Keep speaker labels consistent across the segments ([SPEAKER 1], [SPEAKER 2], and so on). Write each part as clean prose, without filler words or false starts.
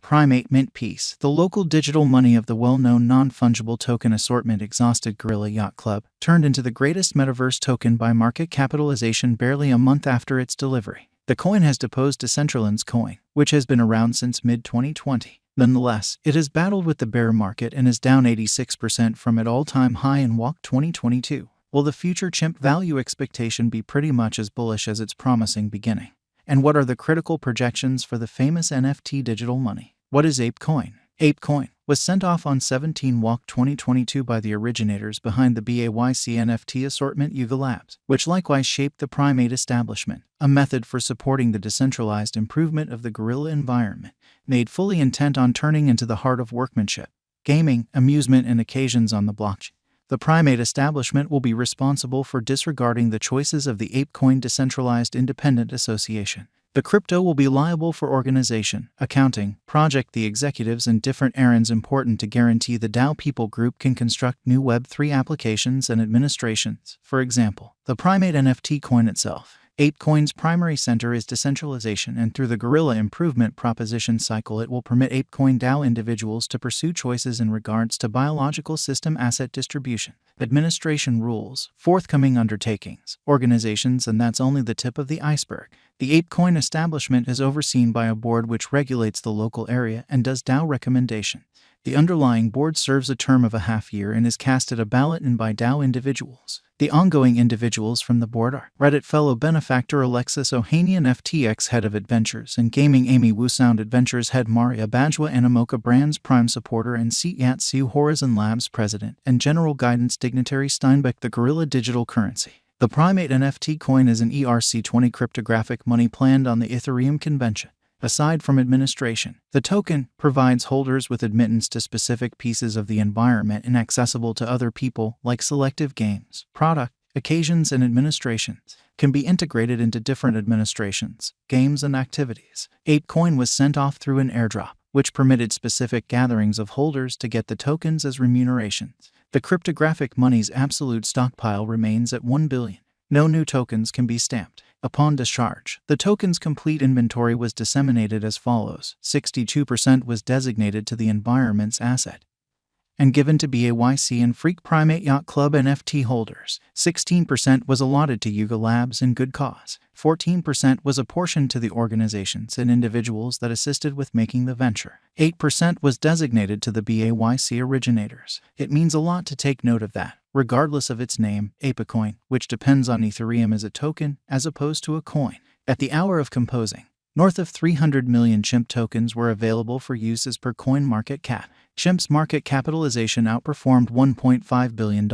[SPEAKER 1] Primate Mint Piece, the local digital money of the well-known non-fungible token assortment exhausted Gorilla Yacht Club, turned into the greatest metaverse token by market capitalization barely a month after its delivery. The coin has deposed Decentraland's coin, which has been around since mid-2020. Nonetheless, it has battled with the bear market and is down 86% from its all-time high in WAC 2022. Will the future chimp value expectation be pretty much as bullish as its promising beginning? And what are the critical projections for the famous NFT digital money? What is Apecoin? Apecoin was sent off on 17 WAC 2022 by the originators behind the BAYC NFT assortment Yuga Labs, which likewise shaped the Primate establishment, a method for supporting the decentralized improvement of the Gorilla environment, made fully intent on turning into the heart of workmanship, gaming, amusement, and occasions on the blockchain. The Primate establishment will be responsible for disregarding the choices of the Apecoin Decentralized Independent Association. The crypto will be liable for organization, accounting, project the executives and different errands important to guarantee the DAO people group can construct new Web3 applications and administrations. For example, the Primate NFT coin itself. Apecoin's primary center is decentralization, and through the Gorilla Improvement Proposition cycle it will permit Apecoin DAO individuals to pursue choices in regards to biological system asset distribution, administration rules, forthcoming undertakings, organizations, and that's only the tip of the iceberg. The Apecoin establishment is overseen by a board which regulates the local area and does DAO recommendation. The underlying board serves a term of a half year and is cast at a ballot in by DAO individuals. The ongoing individuals from the board are Reddit fellow benefactor Alexis Ohanian, FTX head of adventures and gaming Amy Wu, Sound Adventures head Maria Bajwa, Animoca Brands prime supporter and Yacht Horizon Labs president and general guidance dignitary Steinbeck. The Gorilla digital currency. The Primate NFT coin is an ERC20 cryptographic money planned on the Ethereum convention. Aside from administration, the token provides holders with admittance to specific pieces of the environment inaccessible to other people, like selective games, product, occasions, and administrations, can be integrated into different administrations, games, and activities. Apecoin was sent off through an airdrop, which permitted specific gatherings of holders to get the tokens as remunerations. The cryptographic money's absolute stockpile remains at 1 billion. No new tokens can be stamped. Upon discharge, the token's complete inventory was disseminated as follows. 62% was designated to the environment's asset and given to BAYC and Freak Primate Yacht Club NFT holders. 16% was allotted to Yuga Labs and Good Cause. 14% was apportioned to the organizations and individuals that assisted with making the venture. 8% was designated to the BAYC originators. It means a lot to take note of that, regardless of its name, Apecoin, which depends on Ethereum as a token as opposed to a coin. At the hour of composing, north of 300 million chimp tokens were available for use as per CoinMarketCap. Chimp's market capitalization outperformed $1.5 billion,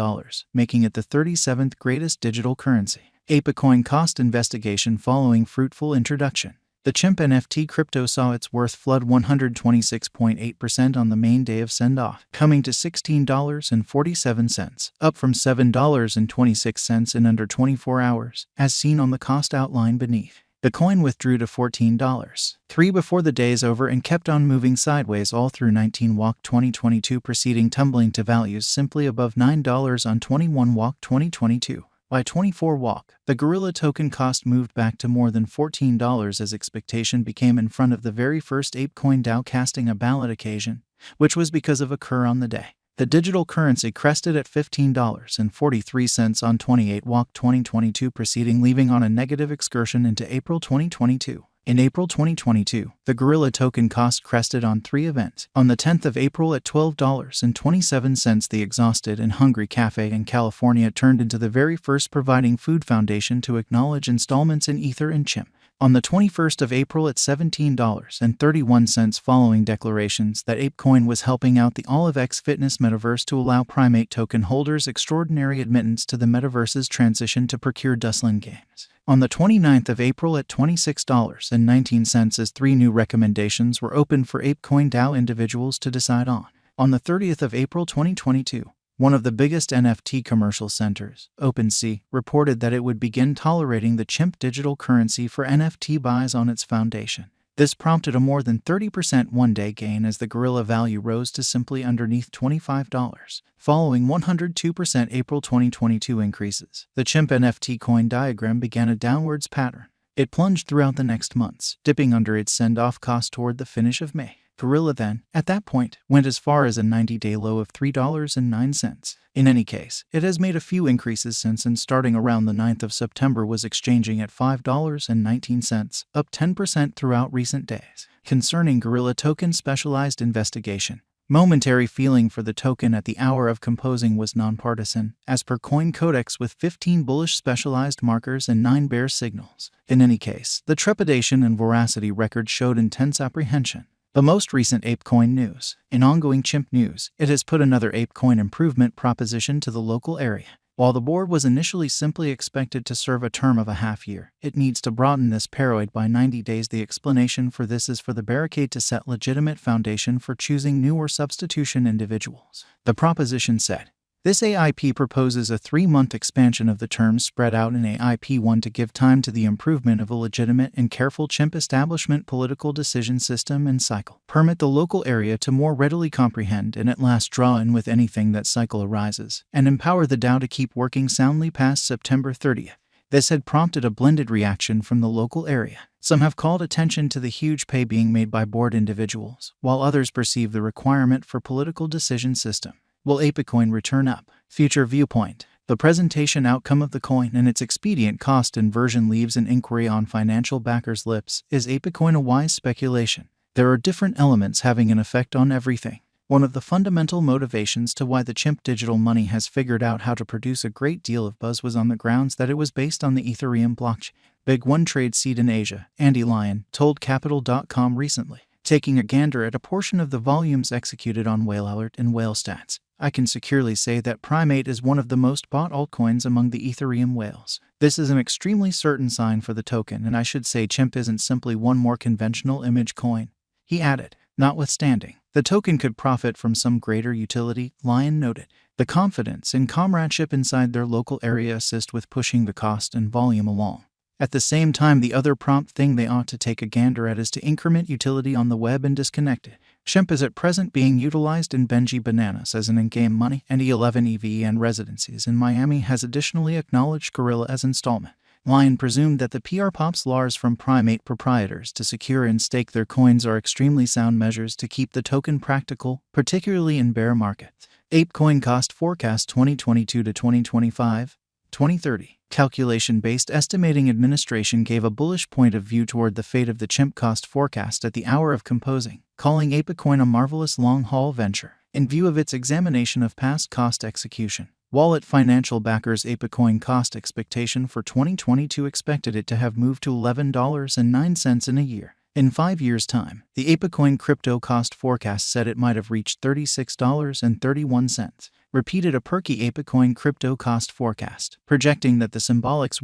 [SPEAKER 1] making it the 37th greatest digital currency. Apecoin cost investigation following fruitful introduction. The chimp NFT crypto saw its worth flood 126.8% on the main day of send-off, coming to $16.47, up from $7.26 in under 24 hours, as seen on the cost outline beneath. The coin withdrew to $14.03 before the day's over and kept on moving sideways all through 19 WAC 2022, proceeding tumbling to values simply above $9 on 21 WAC 2022. By 24 WAC, the Gorilla token cost moved back to more than $14 as expectation became in front of the very first Apecoin DAO casting a ballot occasion, which was because of a occur on the day. The digital currency crested at $15.43 on 28 WAC 2022, proceeding leaving on a negative excursion into April 2022. In April 2022, the Gorilla token cost crested on 3 events. On the 10th of April at $12.27, the Exhausted and Hungry Cafe in California turned into the very first providing food foundation to acknowledge installments in Ether and Chimp. On the 21st of April at $17.31, following declarations that Apecoin was helping out the Olive X Fitness metaverse to allow Primate token holders extraordinary admittance to the metaverse's transition to procure Dustland games. On the 29th of April at $26.19, as 3 new recommendations were opened for Apecoin DAO individuals to decide on. On the 30th of April 2022, one of the biggest NFT commercial centers, OpenSea, reported that it would begin tolerating the chimp digital currency for NFT buys on its foundation. This prompted a more than 30% one-day gain as the Gorilla value rose to simply underneath $25, following 102% April 2022 increases. The chimp NFT coin diagram began a downwards pattern. It plunged throughout the next months, dipping under its send-off cost toward the finish of May. Gorilla then, at that point, went as far as a 90-day low of $3.09. In any case, it has made a few increases since, and starting around the 9th of September was exchanging at $5.19, up 10% throughout recent days. Concerning Gorilla Token specialized investigation, momentary feeling for the token at the hour of composing was nonpartisan, as per Coin Codex, with 15 bullish specialized markers and 9 bear signals. In any case, the trepidation and voracity record showed intense apprehension. The most recent Apecoin news. In ongoing chimp news, it has put another Apecoin improvement proposition to the local area. While the board was initially simply expected to serve a term of a half year, it needs to broaden this period by 90 days. The explanation for this is for the barricade to set legitimate foundation for choosing new or substitution individuals. The proposition said, this AIP proposes a 3-month expansion of the terms spread out in AIP1 to give time to the improvement of a legitimate and careful chimp establishment political decision system and cycle. Permit the local area to more readily comprehend and at last draw in with anything that cycle arises, and empower the DAO to keep working soundly past September 30th. This had prompted a blended reaction from the local area. Some have called attention to the huge pay being made by board individuals, while others perceive the requirement for political decision system. Will Apecoin return up? Future viewpoint. The presentation outcome of the coin and its expedient cost inversion leaves an inquiry on financial backers' lips. Is Apecoin a wise speculation? There are different elements having an effect on everything. One of the fundamental motivations to why the chimp digital money has figured out how to produce a great deal of buzz was on the grounds that it was based on the Ethereum blockchain. Big One trade seed in Asia, Andy Lyon, told Capital.com recently. Taking a gander at a portion of the volumes executed on Whale Alert and Whale Stats, I can securely say that Primate is one of the most bought altcoins among the Ethereum whales. This is an extremely certain sign for the token, and I should say Chimp isn't simply one more conventional image coin. He added, notwithstanding, the token could profit from some greater utility, Lyon noted. The confidence and comradeship inside their local area assist with pushing the cost and volume along. At the same time, the other prompt thing they ought to take a gander at is to increment utility on the web and disconnect it. Chimp is at present being utilized in Benji Bananas as an in-game money, and E11 EVN Residencies in Miami has additionally acknowledged Gorilla as installment. Lyon presumed that the PR Pops Lars from Primate proprietors to secure and stake their coins are extremely sound measures to keep the token practical, particularly in bear markets. Apecoin Cost Forecast 2022 to 2025, 2030. Calculation-based estimating administration gave a bullish point of view toward the fate of the chimp cost forecast at the hour of composing, calling Apecoin a marvelous long-haul venture. In view of its examination of past cost execution, Wallet Financial backers Apecoin cost expectation for 2022 expected it to have moved to $11.09 in a year. In 5 years' time, the Apecoin crypto cost forecast said it might have reached $36.31. Repeated a perky Apecoin crypto cost forecast, projecting that the symbolics